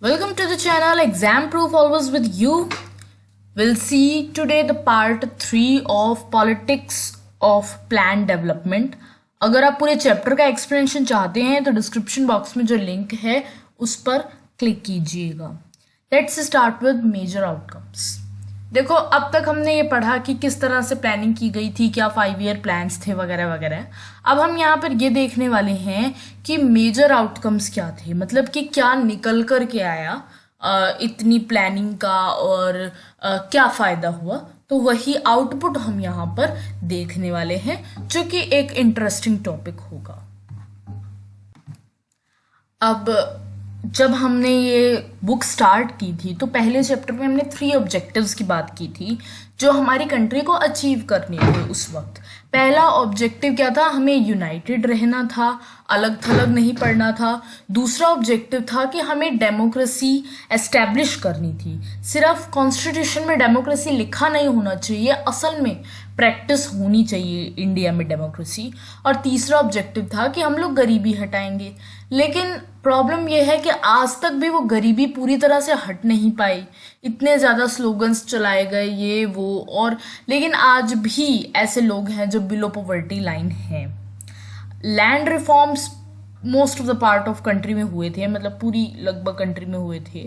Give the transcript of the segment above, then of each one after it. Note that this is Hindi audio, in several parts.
Welcome to the channel Exam Proof always with you. We'll see today the part 3 of Politics of Planned Development. अगर आप पूरे चैप्टर का एक्सप्लेनेशन चाहते हैं तो डिस्क्रिप्शन बॉक्स में जो लिंक है उस पर क्लिक कीजिएगा. Let's start with major outcomes. देखो, अब तक हमने ये पढ़ा कि किस तरह से प्लानिंग की गई थी, क्या 5 ईयर प्लान्स थे वगैरह वगैरह. अब हम यहाँ पर ये देखने वाले हैं कि मेजर आउटकम्स क्या थे, मतलब कि क्या निकल कर के आया इतनी प्लानिंग का और क्या फ़ायदा हुआ. तो वही आउटपुट हम यहाँ पर देखने वाले हैं, जो कि एक इंटरेस्टिंग टॉपिक होगा. अब जब हमने ये बुक स्टार्ट की थी तो पहले चैप्टर में हमने 3 ऑब्जेक्टिव्स की बात की थी जो हमारी कंट्री को अचीव करने थे उस वक्त. पहला ऑब्जेक्टिव क्या था? हमें यूनाइटेड रहना था, अलग थलग नहीं पड़ना था. दूसरा ऑब्जेक्टिव था कि हमें डेमोक्रेसी एस्टैब्लिश करनी थी. सिर्फ कॉन्स्टिट्यूशन में डेमोक्रेसी लिखा नहीं होना चाहिए, असल में प्रैक्टिस होनी चाहिए इंडिया में डेमोक्रेसी. और तीसरा ऑब्जेक्टिव था कि हम लोग गरीबी हटाएंगे. लेकिन प्रॉब्लम यह है कि आज तक भी वो गरीबी पूरी तरह से हट नहीं पाई. इतने ज़्यादा स्लोगन्स चलाए गए ये वो, और लेकिन आज भी ऐसे लोग हैं जो बिलो पॉवर्टी लाइन हैं. Land reforms most of the part of country में हुए थे, मतलब पूरी लगभग कंट्री में हुए थे.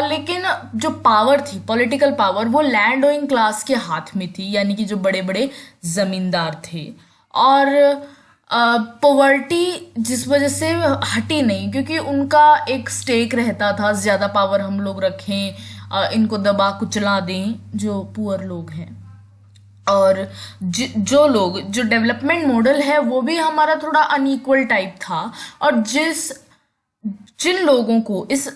लेकिन जो पावर थी, पॉलिटिकल पावर, वो लैंड ओइंग क्लास के हाथ में थी, यानी कि जो बड़े बड़े जमींदार थे. और पॉवर्टी जिस वजह से हटी नहीं, क्योंकि उनका एक स्टेक रहता था, ज़्यादा पावर हम लोग रखें, इनको दबा कुचला दें जो पुअर लोग हैं. और जो डेवलपमेंट मॉडल है वो भी हमारा थोड़ा अनइक्वल टाइप था. और जिन लोगों को इस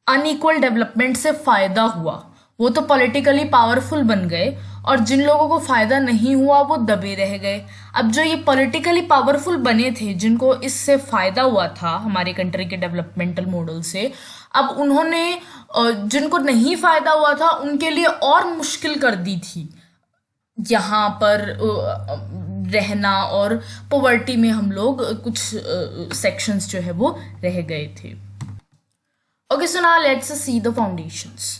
अनइक्वल डेवलपमेंट से फायदा हुआ वो तो पॉलिटिकली पावरफुल बन गए, और जिन लोगों को फायदा नहीं हुआ वो दबे रह गए. अब जो ये पॉलिटिकली पावरफुल बने थे, जिनको इससे फायदा हुआ था हमारे कंट्री के डेवलपमेंटल मॉडल से, अब उन्होंने जिनको नहीं फायदा हुआ था उनके लिए और मुश्किल कर दी थी यहाँ पर रहना. और पॉवर्टी में हम लोग कुछ सेक्शंस जो है वो रह गए थे. Okay, so now let's see the foundations.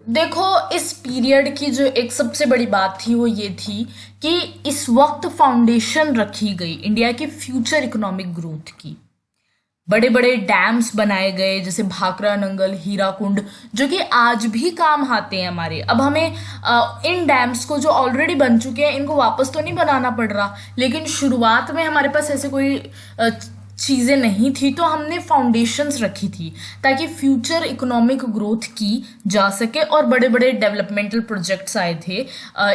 देखो, इस पीरियड की जो एक सबसे बड़ी बात थी वो ये थी कि इस वक्त फाउंडेशन रखी गई इंडिया की फ्यूचर इकोनॉमिक ग्रोथ की. बड़े बड़े डैम्स बनाए गए, जैसे भाखरा नंगल, हीराकुंड, जो कि आज भी काम आते हैं हमारे. अब हमें इन डैम्स को जो ऑलरेडी बन चुके हैं इनको वापस तो नहीं बनाना पड़ रहा, लेकिन शुरुआत में हमारे पास ऐसे कोई चीज़ें नहीं थी, तो हमने फाउंडेशंस रखी थी ताकि फ्यूचर इकोनॉमिक ग्रोथ की जा सके. और बड़े बड़े डेवलपमेंटल प्रोजेक्ट्स आए थे.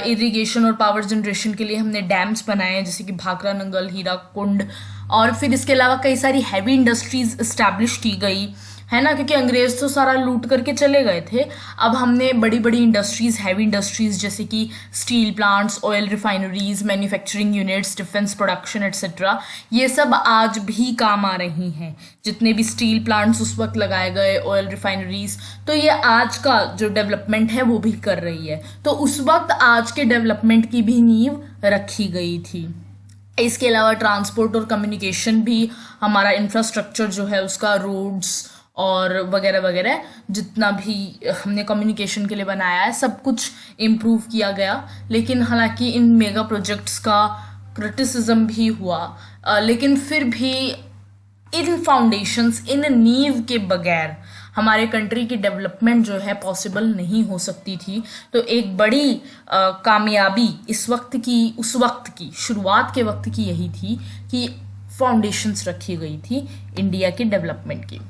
इरिगेशन और पावर जनरेशन के लिए हमने डैम्स बनाए, जैसे कि भाखरा नंगल, हीराकुंड. और फिर इसके अलावा कई सारी हैवी इंडस्ट्रीज इस्टेब्लिश की गई है ना, क्योंकि अंग्रेज तो सारा लूट करके चले गए थे. अब हमने बड़ी बड़ी इंडस्ट्रीज, हैवी इंडस्ट्रीज, जैसे कि steel plants, oil refineries, manufacturing units, defence production etcetera, ये सब आज भी काम आ रही हैं. जितने भी स्टील प्लांट्स उस वक्त लगाए गए, ऑयल रिफाइनरीज, तो ये आज का जो डेवलपमेंट है वो भी कर रही है. तो उस वक्त आज के डेवलपमेंट की भी नींव रखी गई थी. इसके अलावा ट्रांसपोर्ट और कम्युनिकेशन भी, हमारा इंफ्रास्ट्रक्चर जो है उसका, रोड्स और वगैरह वगैरह, जितना भी हमने कम्युनिकेशन के लिए बनाया है सब कुछ इम्प्रूव किया गया. लेकिन हालांकि इन मेगा प्रोजेक्ट्स का क्रिटिसिज्म भी हुआ, लेकिन फिर भी इन फाउंडेशंस, इन नींव के बगैर हमारे कंट्री की डेवलपमेंट जो है पॉसिबल नहीं हो सकती थी. तो एक बड़ी कामयाबी इस वक्त की, उस वक्त की, शुरुआत के वक्त की यही थी कि फाउंडेशंस रखी गई थी इंडिया की डेवलपमेंट की.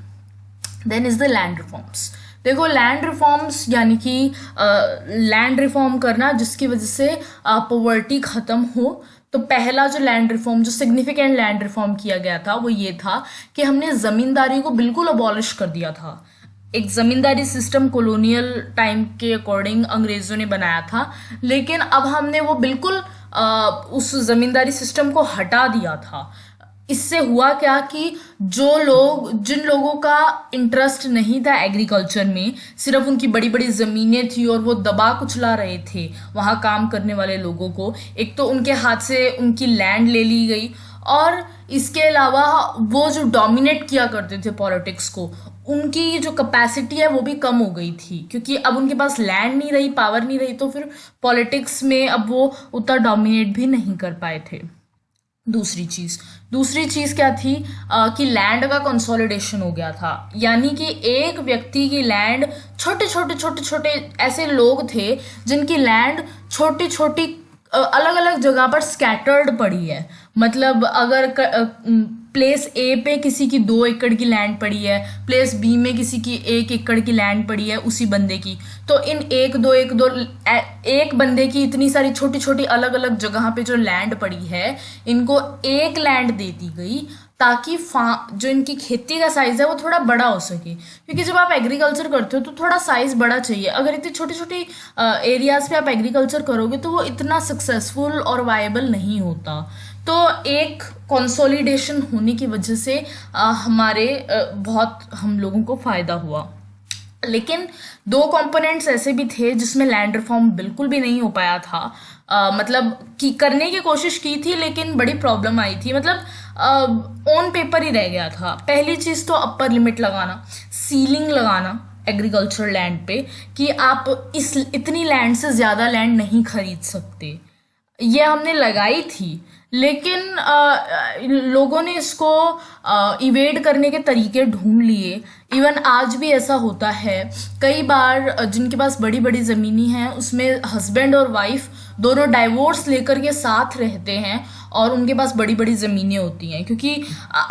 Then is the land reforms. देखो, लैंड रिफॉर्म्स यानी कि लैंड रिफॉर्म करना जिसकी वजह से पॉवर्टी खत्म हो. तो पहला जो लैंड रिफॉर्म, जो सिग्निफिकेंट लैंड रिफॉर्म किया गया था वो ये था कि हमने ज़मींदारी को बिल्कुल अबॉलिश कर दिया था. एक ज़मींदारी सिस्टम कॉलोनियल टाइम के अकॉर्डिंग अंग्रेज़ों ने बनाया था, लेकिन अब हमने वो बिल्कुल उस ज़मींदारी सिस्टम को हटा दिया था. इससे हुआ क्या कि जिन लोगों का इंटरेस्ट नहीं था एग्रीकल्चर में, सिर्फ उनकी बड़ी बड़ी ज़मीनें थी और वो दबा कुचला रहे थे वहाँ काम करने वाले लोगों को. एक तो उनके हाथ से उनकी लैंड ले ली गई, और इसके अलावा वो जो डोमिनेट किया करते थे पॉलिटिक्स को, उनकी जो कैपेसिटी है वो भी कम हो गई थी, क्योंकि अब उनके पास लैंड नहीं रही, पावर नहीं रही, तो फिर पॉलिटिक्स में अब वो उतना डोमिनेट भी नहीं कर पाए थे। दूसरी चीज क्या थी, कि लैंड का कंसोलिडेशन हो गया था, यानी कि एक व्यक्ति की लैंड, छोटे छोटे ऐसे लोग थे जिनकी लैंड छोटी छोटी अलग अलग जगह पर स्कैटर्ड पड़ी है। मतलब अगर प्लेस ए पे किसी की 2 एकड़ की लैंड पड़ी है, प्लेस बी में किसी की 1 एकड़ की लैंड पड़ी है उसी बंदे की, तो इन एक बंदे की इतनी सारी छोटी छोटी अलग अलग जगह पे जो लैंड पड़ी है, इनको एक लैंड दे दी गई, ताकि जो इनकी खेती का साइज है वो थोड़ा बड़ा हो सके, क्योंकि जब आप एग्रीकल्चर करते हो तो थोड़ा साइज बड़ा चाहिए। अगर इतनी छोटी छोटी एरियाज पे आप एग्रीकल्चर करोगे तो वो इतना सक्सेसफुल और वायबल नहीं होता। तो एक कंसोलिडेशन होने की वजह से हमारे बहुत हम लोगों को फायदा हुआ। लेकिन 2 कंपोनेंट्स ऐसे भी थे जिसमें लैंड रिफॉर्म बिल्कुल भी नहीं हो पाया था। मतलब कि करने की कोशिश की थी लेकिन बड़ी प्रॉब्लम आई थी, मतलब ऑन पेपर ही रह गया था। पहली चीज तो अपर लिमिट लगाना, सीलिंग लगाना एग्रीकल्चर लैंड पे, कि आप इतनी लैंड से ज्यादा लैंड नहीं खरीद सकते, ये हमने लगाई थी। लेकिन लोगों ने इसको इवेड करने के तरीके ढूंढ लिए। इवन आज भी ऐसा होता है, कई बार जिनके पास बड़ी बड़ी ज़मीनी हैं उसमें हस्बैंड और वाइफ दोनों डाइवोर्स लेकर के साथ रहते हैं और उनके पास बड़ी बड़ी ज़मीनें होती हैं, क्योंकि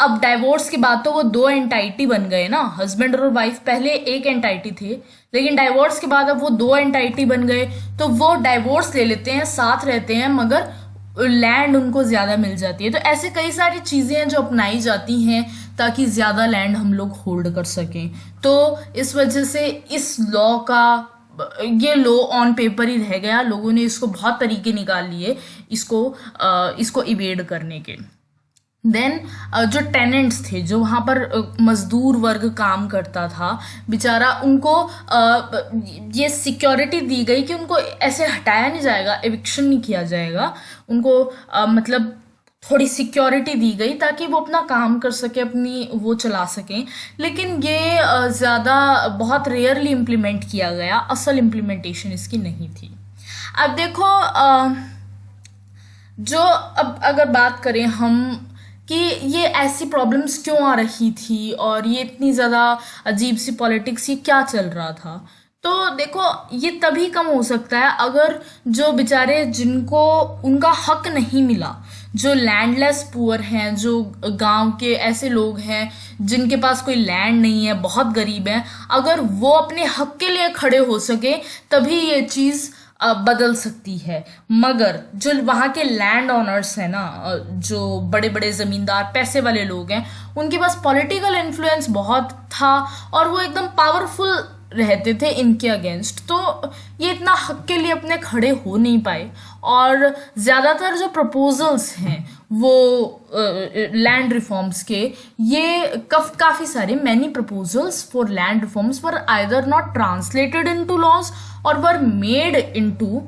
अब डाइवोर्स के बाद तो वो 2 एंटाइटी बन गए ना। हस्बैंड और वाइफ पहले एक एंटाइटी थे, लेकिन डाइवोर्स के बाद अब वो 2 एंटाइटी बन गए, तो वो डाइवोर्स ले लेते हैं, साथ रहते हैं, मगर लैंड उनको ज्यादा मिल जाती है। तो ऐसे कई सारी चीजें हैं जो अपनाई जाती हैं ताकि ज्यादा लैंड हम लोग होल्ड कर सकें। तो इस वजह से इस लॉ का, ये लॉ ऑन पेपर ही रह गया, लोगों ने इसको बहुत तरीके निकाल लिए इसको इवेड करने के। देन जो टेनेंट्स थे, जो वहाँ पर मजदूर वर्ग काम करता था बेचारा, उनको ये सिक्योरिटी दी गई कि उनको ऐसे हटाया नहीं जाएगा, एविक्शन नहीं किया जाएगा, उनको मतलब थोड़ी सिक्योरिटी दी गई ताकि वो अपना काम कर सके, अपनी वो चला सकें। लेकिन ये ज़्यादा बहुत रेयरली इम्प्लीमेंट किया गया, असल इम्प्लीमेंटेशन इसकी नहीं थी। अब देखो, जो अब अगर बात करें हम कि ये ऐसी प्रॉब्लम्स क्यों आ रही थी और ये इतनी ज़्यादा अजीब सी पॉलिटिक्स, ये क्या चल रहा था, तो देखो ये तभी कम हो सकता है अगर जो बेचारे जिनको उनका हक नहीं मिला, जो लैंडलेस पुअर हैं, जो गांव के ऐसे लोग हैं जिनके पास कोई लैंड नहीं है, बहुत गरीब हैं, अगर वो अपने हक के लिए खड़े हो सके तभी ये चीज़ बदल सकती है। मगर जो वहाँ के लैंड ओनर्स हैं ना, जो बड़े बड़े ज़मींदार पैसे वाले लोग हैं, उनके पास पॉलिटिकल इन्फ्लुएंस बहुत था और वो एकदम पावरफुल रहते थे इनके अगेंस्ट, तो ये इतना हक के लिए अपने खड़े हो नहीं पाए। और ज़्यादातर जो प्रपोजल्स हैं वो लैंड रिफॉर्म्स के, ये काफ़ी सारे many proposals for land reforms were either not translated into laws और were made into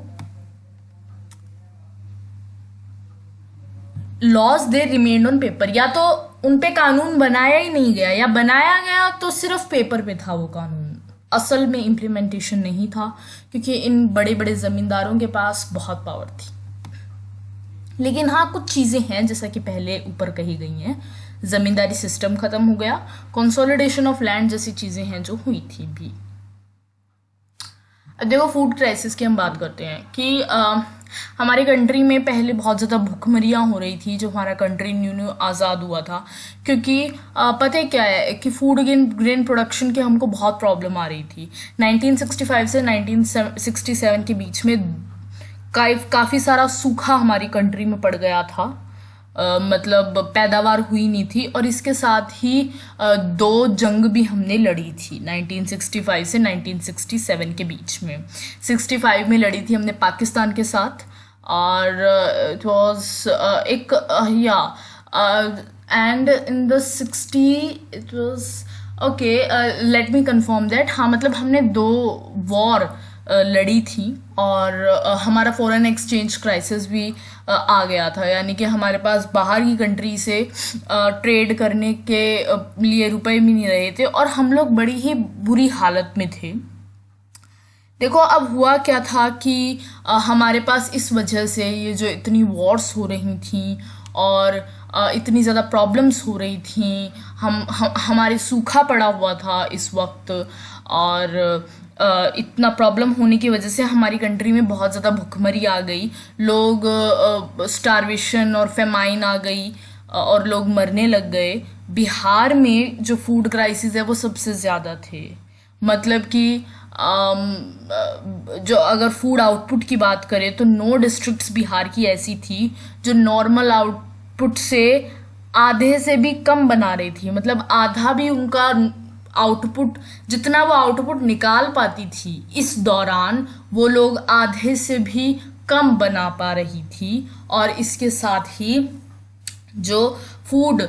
laws, they remained on paper. या तो उन पे कानून बनाया ही नहीं गया, या बनाया गया तो सिर्फ पेपर पे था वो कानून, असल में इम्प्लीमेंटेशन नहीं था, क्योंकि इन बड़े बड़े ज़मींदारों के पास बहुत पावर थी। लेकिन हाँ, कुछ चीज़ें हैं जैसा कि पहले ऊपर कही गई हैं, ज़मींदारी सिस्टम ख़त्म हो गया, कंसोलिडेशन ऑफ लैंड जैसी चीज़ें हैं जो हुई थी भी। देखो, फूड क्राइसिस की हम बात करते हैं कि हमारी कंट्री में पहले बहुत ज़्यादा भूखमरियाँ हो रही थी, जो हमारा कंट्री न्यू न्यू आज़ाद हुआ था, क्योंकि पता है क्या है कि फूड ग्रेन प्रोडक्शन की हमको बहुत प्रॉब्लम आ रही थी। 1965 से 1967 के बीच में काफ़ी सारा सूखा हमारी कंट्री में पड़ गया था, मतलब पैदावार हुई नहीं थी। और इसके साथ ही 2 जंग भी हमने लड़ी थी 1965 से 1967 के बीच में। 65 में लड़ी थी हमने पाकिस्तान के साथ, और इट वाज एक and in the 60 it was okay, let me confirm that, हाँ मतलब हमने 2 वॉर लड़ी थी, और हमारा फॉरेन एक्सचेंज क्राइसिस भी आ गया था, यानी कि हमारे पास बाहर की कंट्री से ट्रेड करने के लिए रुपए भी नहीं रहे थे, और हम लोग बड़ी ही बुरी हालत में थे। देखो अब हुआ क्या था कि हमारे पास इस वजह से ये जो इतनी वॉर्स हो रही थी और इतनी ज़्यादा प्रॉब्लम्स हो रही थी, हमारे सूखा पड़ा हुआ था इस वक्त, और इतना प्रॉब्लम होने की वजह से हमारी कंट्री में बहुत ज़्यादा भुखमरी आ गई, लोग स्टारवेशन और फेमाइन आ गई, और लोग मरने लग गए। बिहार में जो फूड क्राइसिस है वो सबसे ज़्यादा थे। मतलब कि जो अगर फूड आउटपुट की बात करें तो 9 डिस्ट्रिक्ट्स बिहार की ऐसी थी जो नॉर्मल आउटपुट से आधे से भी कम बना रही थी, मतलब आधा भी उनका आउटपुट, जितना वो आउटपुट निकाल पाती थी इस दौरान, वो लोग आधे से भी कम बना पा रही थी। और इसके साथ ही जो फूड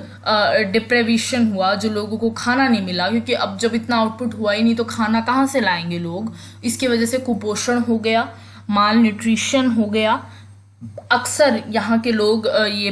डिप्रेविशन हुआ, जो लोगों को खाना नहीं मिला, क्योंकि अब जब इतना आउटपुट हुआ ही नहीं तो खाना कहाँ से लाएंगे लोग, इसकी वजह से कुपोषण हो गया, माल न्यूट्रिशन हो गया। अक्सर यहाँ के लोग ये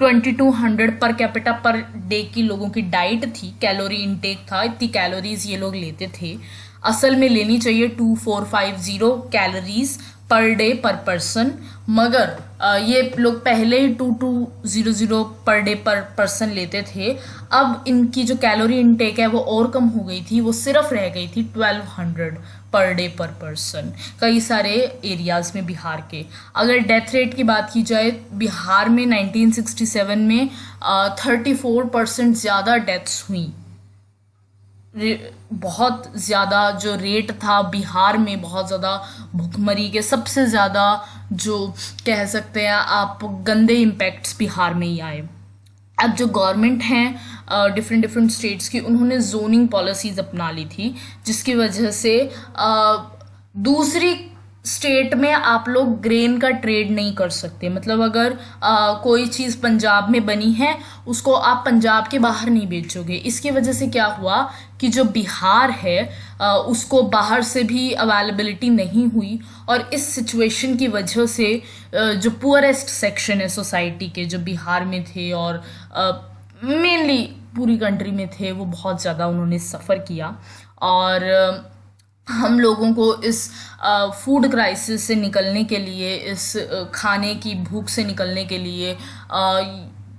2200 पर कैपिटा पर डे की लोगों की डाइट थी, कैलोरी इनटेक था, इतनी कैलोरीज ये लोग लेते थे। असल में लेनी चाहिए 2450 कैलोरीज पर डे पर पर्सन, मगर ये लोग पहले ही 2200 पर डे पर पर्सन लेते थे। अब इनकी जो कैलोरी इनटेक है वो और कम हो गई थी, वो सिर्फ रह गई थी 1200 पर डे पर पर्सन कई सारे एरियाज में बिहार के। अगर डेथ रेट की बात की जाए, बिहार में 1967 में 34% ज़्यादा डेथ्स हुई। बहुत ज़्यादा जो रेट था बिहार में, बहुत ज़्यादा भुखमरी के सबसे ज़्यादा जो कह सकते हैं आप गंदे इम्पैक्ट्स बिहार में ही आए। अब जो गवर्नमेंट हैं डिफरेंट डिफरेंट स्टेट्स की, उन्होंने जोनिंग पॉलिसीज़ अपना ली थी, जिसकी वजह से दूसरी स्टेट में आप लोग ग्रेन का ट्रेड नहीं कर सकते। मतलब अगर कोई चीज़ पंजाब में बनी है, उसको आप पंजाब के बाहर नहीं बेचोगे। इसकी वजह से क्या हुआ कि जो बिहार है उसको बाहर से भी अवेलेबिलिटी नहीं हुई, और इस सिचुएशन की वजह से जो पुअरेस्ट सेक्शन है सोसाइटी के, जो बिहार में थे और मेनली पूरी कंट्री में थे, वो बहुत ज़्यादा उन्होंने सफ़र किया। और हम लोगों को इस फूड क्राइसिस से निकलने के लिए, इस खाने की भूख से निकलने के लिए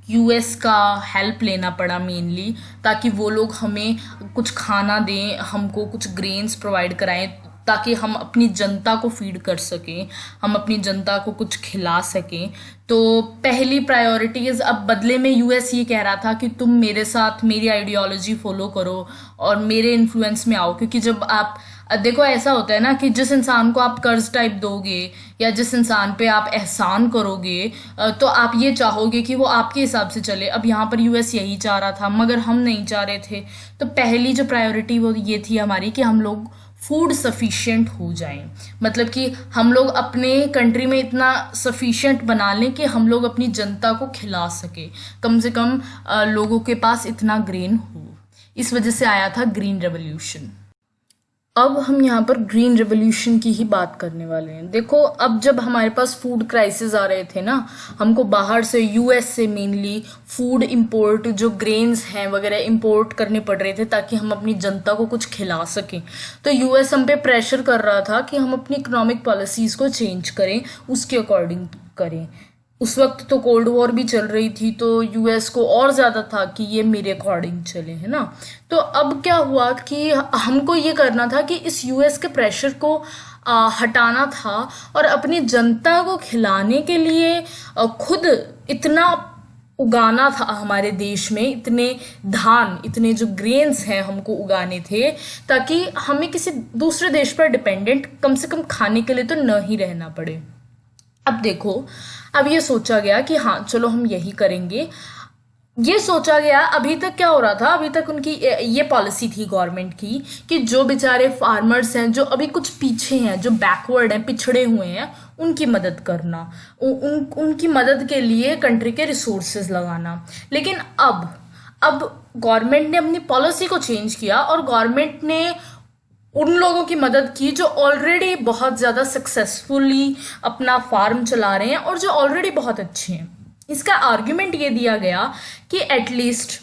यूएस का हेल्प लेना पड़ा मेनली, ताकि वो लोग हमें कुछ खाना दें, हमको कुछ ग्रेन्स प्रोवाइड कराएं, ताकि हम अपनी जनता को फीड कर सकें, हम अपनी जनता को कुछ खिला सकें। तो पहली प्रायोरिटीज़, अब बदले में यूएस ये कह रहा था कि तुम मेरे साथ मेरी आइडियोलॉजी फॉलो करो और मेरे इन्फ्लुएंस में आओ। क्योंकि जब आप देखो, ऐसा होता है ना कि जिस इंसान को आप कर्ज टाइप दोगे या जिस इंसान पे आप एहसान करोगे, तो आप ये चाहोगे कि वो आपके हिसाब से चले। अब यहाँ पर यूएस यही चाह रहा था, मगर हम नहीं चाह रहे थे। तो पहली जो प्रायोरिटी वो ये थी हमारी कि हम लोग फूड सफिशिएंट हो जाएं, मतलब कि हम लोग अपने कंट्री में इतना सफिशिएंट बना लें कि हम लोग अपनी जनता को खिला सके, कम से कम लोगों के पास इतना ग्रेन हो। इस वजह से आया था ग्रीन रेवोल्यूशन। अब हम यहाँ पर ग्रीन रेवोल्यूशन की ही बात करने वाले हैं। देखो, अब जब हमारे पास फूड क्राइसिस आ रहे थे ना, हमको बाहर से यूएस से मेनली फूड इंपोर्ट, जो ग्रेन्स हैं वगैरह इंपोर्ट करने पड़ रहे थे ताकि हम अपनी जनता को कुछ खिला सकें। तो यूएस हम पे प्रेशर कर रहा था कि हम अपनी इकोनॉमिक पॉलिसीज़ को चेंज करें, उसके अकॉर्डिंग करें। उस वक्त तो कोल्ड वॉर भी चल रही थी, तो यूएस को और ज़्यादा था कि ये मेरे अकॉर्डिंग चले, है ना। तो अब क्या हुआ कि हमको ये करना था कि इस यूएस के प्रेशर को हटाना था और अपनी जनता को खिलाने के लिए खुद इतना उगाना था हमारे देश में, इतने धान, इतने जो ग्रेन्स हैं हमको उगाने थे, ताकि हमें किसी दूसरे देश पर डिपेंडेंट कम से कम खाने के लिए तो न ही रहना पड़े। अब देखो, अब ये सोचा गया कि हाँ चलो हम यही करेंगे। ये सोचा गया, अभी तक क्या हो रहा था, अभी तक उनकी ये पॉलिसी थी गवर्नमेंट की कि जो बेचारे फार्मर्स हैं, जो अभी कुछ पीछे हैं, जो बैकवर्ड हैं, पिछड़े हुए हैं, उनकी मदद करना, उनकी मदद के लिए कंट्री के रिसोर्सेज लगाना। लेकिन अब गवर्नमेंट ने अपनी पॉलिसी को चेंज किया और गवर्नमेंट ने उन लोगों की मदद की जो ऑलरेडी बहुत ज़्यादा सक्सेसफुली अपना फार्म चला रहे हैं और जो ऑलरेडी बहुत अच्छे हैं। इसका आर्ग्यूमेंट ये दिया गया कि एटलीस्ट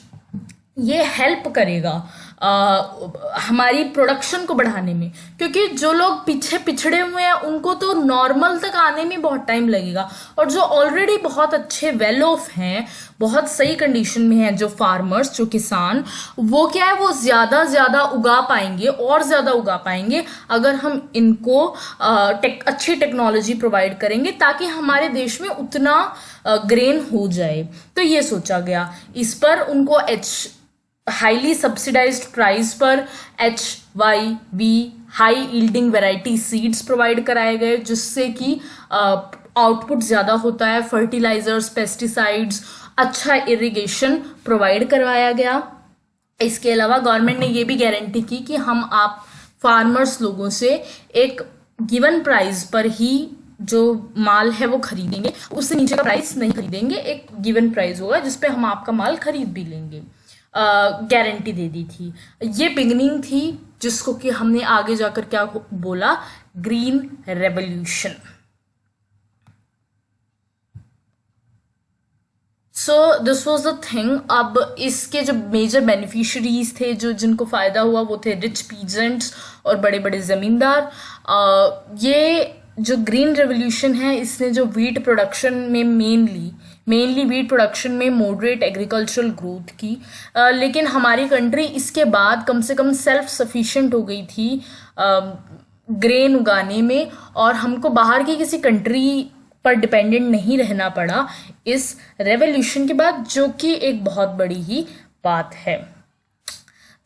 ये हेल्प करेगा हमारी प्रोडक्शन को बढ़ाने में, क्योंकि जो लोग पीछे पिछड़े हुए हैं उनको तो नॉर्मल तक आने में बहुत टाइम लगेगा, और जो ऑलरेडी बहुत अच्छे वेल ऑफ हैं, बहुत सही कंडीशन में हैं, जो फार्मर्स, जो किसान, वो क्या है, वो ज़्यादा ज़्यादा उगा पाएंगे और ज़्यादा उगा पाएंगे अगर हम इनको अच्छी टेक्नोलॉजी प्रोवाइड करेंगे, ताकि हमारे देश में उतना ग्रेन हो जाए। तो ये सोचा गया। इस पर उनको हाईली सब्सिडाइज्ड प्राइस पर HYV high yielding variety seeds provide कराए गए, जिससे कि आउटपुट ज़्यादा होता है। फर्टिलाइजर्स, पेस्टिसाइड्स, अच्छा इरिगेशन प्रोवाइड करवाया गया। इसके अलावा गवर्नमेंट ने ये भी गारंटी की कि हम आप फार्मर्स लोगों से एक गिवन प्राइस पर ही जो माल है वो खरीदेंगे, उससे नीचे का प्राइस नहीं खरीदेंगे। एक गिवन प्राइस होगा जिसपे हम आपका माल खरीद भी लेंगे। गारंटी दे दी थी। ये बिगनिंग थी, जिसको कि हमने आगे जाकर क्या बोला, green revolution. So this was the thing. अब इसके जो मेजर बेनिफिशरीज थे, जो जिनको फायदा हुआ, वो थे रिच पीजेंट्स और बड़े बड़े जमींदार। ये जो ग्रीन रेवोल्यूशन है, इसने जो वीट प्रोडक्शन में मेनली वीट प्रोडक्शन में मॉडरेट एग्रीकल्चरल ग्रोथ की, लेकिन हमारी कंट्री इसके बाद कम से कम सेल्फ सफिशिएंट हो गई थी ग्रेन उगाने में, और हमको बाहर की किसी कंट्री पर डिपेंडेंट नहीं रहना पड़ा इस रेवोल्यूशन के बाद, जो कि एक बहुत बड़ी ही बात है।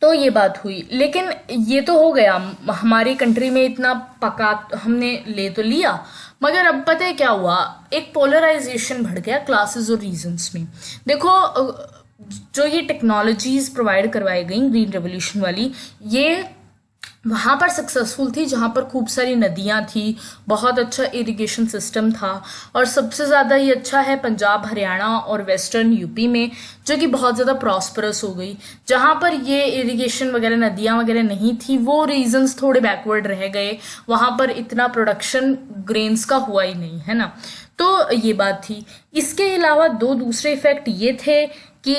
तो ये बात हुई, लेकिन ये तो हो गया, हमारी कंट्री में इतना पका हमने ले तो लिया, मगर अब पता है क्या हुआ, एक पोलराइजेशन बढ़ गया क्लासेस और रीजन्स में। देखो, जो ये टेक्नोलॉजीज प्रोवाइड करवाई गई ग्रीन रेवोल्यूशन वाली, ये वहाँ पर सक्सेसफुल थी जहाँ पर खूब सारी नदियाँ थी, बहुत अच्छा इरिगेशन सिस्टम था, और सबसे ज़्यादा ये अच्छा है पंजाब, हरियाणा और वेस्टर्न यूपी में, जो कि बहुत ज़्यादा प्रॉस्परस हो गई। जहाँ पर ये इरिगेशन वगैरह, नदियाँ वगैरह नहीं थी, वो रीजन्स थोड़े बैकवर्ड रह गए, वहाँ पर इतना प्रोडक्शन ग्रेन्स का हुआ ही नहीं, है ना। तो ये बात थी। इसके अलावा दो दूसरे इफेक्ट ये थे कि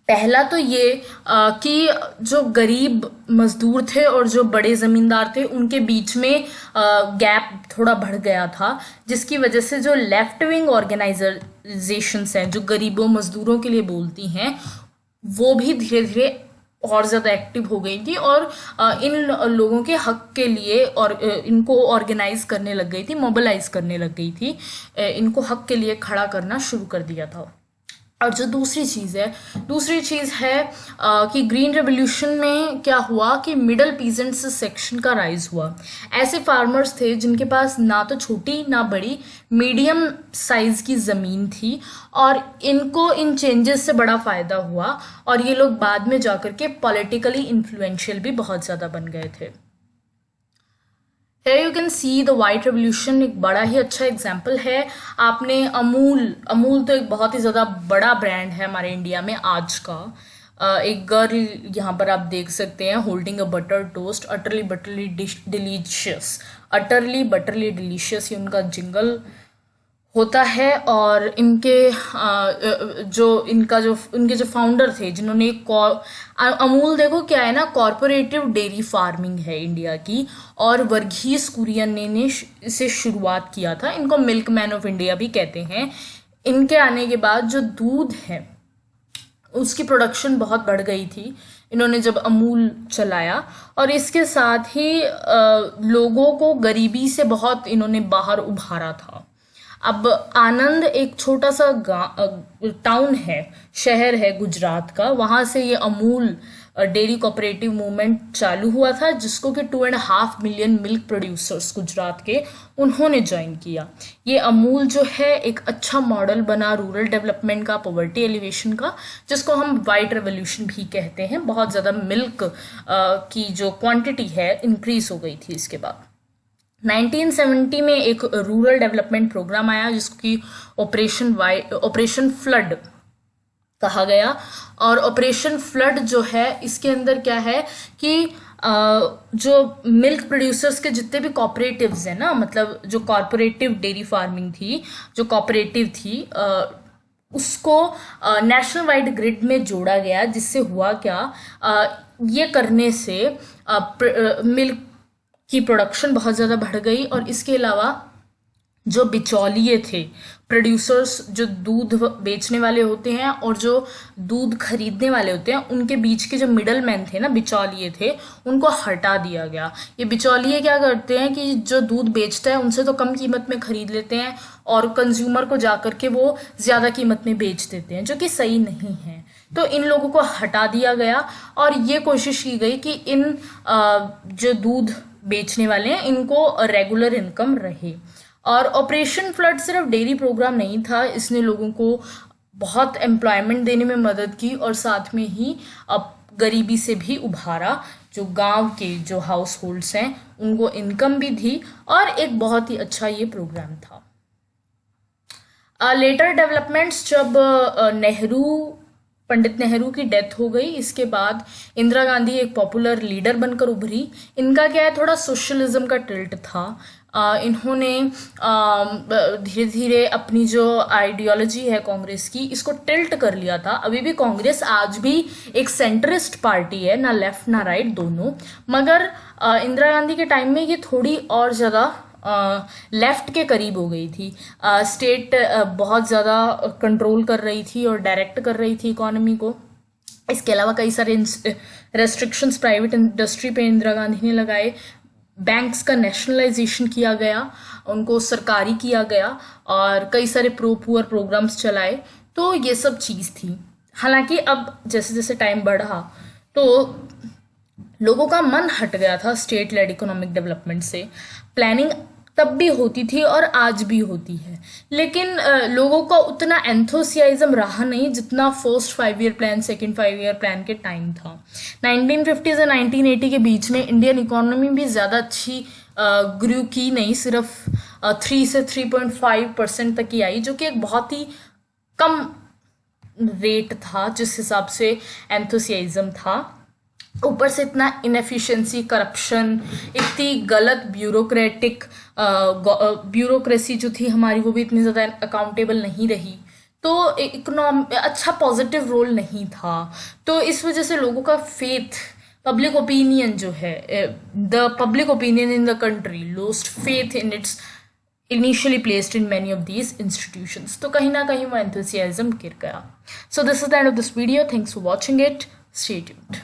पहला तो ये कि जो गरीब मजदूर थे और जो बड़े जमींदार थे, उनके बीच में गैप थोड़ा बढ़ गया था, जिसकी वजह से जो लेफ्ट विंग ऑर्गेनाइजेशंस हैं, जो गरीबों मजदूरों के लिए बोलती हैं, वो भी धीरे धीरे और ज़्यादा एक्टिव हो गई थी, और इन लोगों के हक के लिए और इनको ऑर्गेनाइज करने लग गई थी, मोबिलाइज करने लग गई थी, इनको हक के लिए खड़ा करना शुरू कर दिया था। और जो दूसरी चीज़ है कि ग्रीन रेवोल्यूशन में क्या हुआ कि मिडल पीजेंट्स सेक्शन का राइज हुआ। ऐसे फार्मर्स थे जिनके पास ना तो छोटी ना बड़ी, मीडियम साइज की ज़मीन थी, और इनको इन चेंजेस से बड़ा फ़ायदा हुआ, और ये लोग बाद में जाकर के पॉलिटिकली इन्फ्लुएंशियल भी बहुत ज़्यादा बन गए थे। Here you can see the white revolution एक बड़ा ही अच्छा एग्जाम्पल है। आपने अमूल तो एक बहुत ही ज़्यादा बड़ा ब्रांड है हमारे इंडिया में आज का। एक गर्ल यहाँ पर आप देख सकते हैं holding a butter toast, utterly butterly delicious, ये उनका जिंगल होता है। और इनके जो फाउंडर थे, जिन्होंने अमूल, देखो क्या है ना, कॉरपोरेटिव डेयरी फार्मिंग है इंडिया की, और वर्गीस कुरियन ने इसे शुरुआत किया था। इनको मिल्क मैन ऑफ इंडिया भी कहते हैं। इनके आने के बाद जो दूध है उसकी प्रोडक्शन बहुत बढ़ गई थी, इन्होंने जब अमूल चलाया, और इसके साथ ही लोगों को गरीबी से बहुत इन्होंने बाहर उभारा था। अब आनंद एक छोटा सा टाउन है, शहर है गुजरात का, वहाँ से ये अमूल डेयरी कोऑपरेटिव मूवमेंट चालू हुआ था, जिसको कि 2.5 मिलियन मिल्क प्रोड्यूसर्स गुजरात के, उन्होंने ज्वाइन किया। ये अमूल जो है एक अच्छा मॉडल बना रूरल डेवलपमेंट का, पॉवर्टी एलिवेशन का, जिसको हम वाइट रेवोल्यूशन भी कहते हैं। बहुत ज़्यादा मिल्क की जो क्वांटिटी है इंक्रीज हो गई थी इसके बाद। 1970 में एक रूरल डेवलपमेंट प्रोग्राम आया, जिसकी ऑपरेशन फ्लड कहा गया। और ऑपरेशन फ्लड जो है इसके अंदर क्या है कि जो मिल्क प्रोड्यूसर्स के जितने भी कॉपरेटिव्स हैं ना, मतलब जो कॉर्पोरेटिव डेयरी फार्मिंग थी, जो कॉपरेटिव थी, उसको नेशनल वाइड ग्रिड में जोड़ा गया, जिससे हुआ क्या, ये करने से मिल्क की प्रोडक्शन बहुत ज़्यादा बढ़ गई। और इसके अलावा जो बिचौलिए थे, प्रोड्यूसर्स, जो दूध बेचने वाले होते हैं और जो दूध खरीदने वाले होते हैं, उनके बीच के जो मिडल मैन थे ना, बिचौलिए थे, उनको हटा दिया गया। ये बिचौलिए क्या करते हैं कि जो दूध बेचता है उनसे तो कम कीमत में खरीद लेते हैं और कंज्यूमर को जा करके वो ज़्यादा कीमत में बेच देते हैं, जो कि सही नहीं है। तो इन लोगों को हटा दिया गया और ये कोशिश की गई कि इन जो दूध बेचने वाले हैं इनको रेगुलर इनकम रहे। और ऑपरेशन फ्लड सिर्फ डेयरी प्रोग्राम नहीं था, इसने लोगों को बहुत एम्प्लॉयमेंट देने में मदद की और साथ में ही अब गरीबी से भी उभारा। जो गांव के जो हाउस होल्ड्स हैं उनको इनकम भी दी और एक बहुत ही अच्छा ये प्रोग्राम था। लेटर डेवलपमेंट्स, जब पंडित नेहरू की डेथ हो गई, इसके बाद इंदिरा गांधी एक पॉपुलर लीडर बनकर उभरी। इनका क्या है, थोड़ा सोशलिज्म का टिल्ट था। इन्होंने धीरे धीरे अपनी जो आइडियोलॉजी है कांग्रेस की, इसको टिल्ट कर लिया था। अभी भी कांग्रेस आज भी एक सेंटरिस्ट पार्टी है, ना लेफ्ट ना राइट, दोनों। मगर इंदिरा गांधी के टाइम में ये थोड़ी और ज़्यादा लेफ्ट के करीब हो गई थी। स्टेट बहुत ज़्यादा कंट्रोल कर रही थी और डायरेक्ट कर रही थी इकोनॉमी को। इसके अलावा कई सारे रेस्ट्रिक्शंस प्राइवेट इंडस्ट्री पे इंदिरा गांधी ने लगाए। बैंक्स का नेशनलाइजेशन किया गया, उनको सरकारी किया गया और कई सारे प्रो पुअर प्रोग्राम्स चलाए। तो ये सब चीज़ थी। हालांकि अब जैसे जैसे टाइम बढ़ा तो लोगों का मन हट गया था स्टेट लेड इकोनॉमिक डेवलपमेंट से। प्लानिंग तब भी होती थी और आज भी होती है, लेकिन लोगों का उतना एंथोसियाज्म रहा नहीं जितना first 5 year plan, second 5 year plan के टाइम था। 1950 से 1980 के बीच में इंडियन इकोनॉमी भी ज़्यादा अच्छी ग्रू की नहीं, सिर्फ 3 से 3.5% तक ही आई, जो कि एक बहुत ही कम रेट था जिस हिसाब से एंथोसियाज्म था। ऊपर से इतना इनएफिशिएंसी, करप्शन, इतनी गलत ब्यूरोक्रेसी जो थी हमारी, वो भी इतनी ज़्यादा अकाउंटेबल नहीं रही। तो अच्छा पॉजिटिव रोल नहीं था। तो इस वजह से लोगों का फेथ, पब्लिक ओपिनियन जो है, the public opinion in the country lost faith in its initially placed in many of these institutions. तो कहीं ना कहीं वो enthusiasm गिर गया. So this is the end of this video. Thanks for watching it. Stay tuned.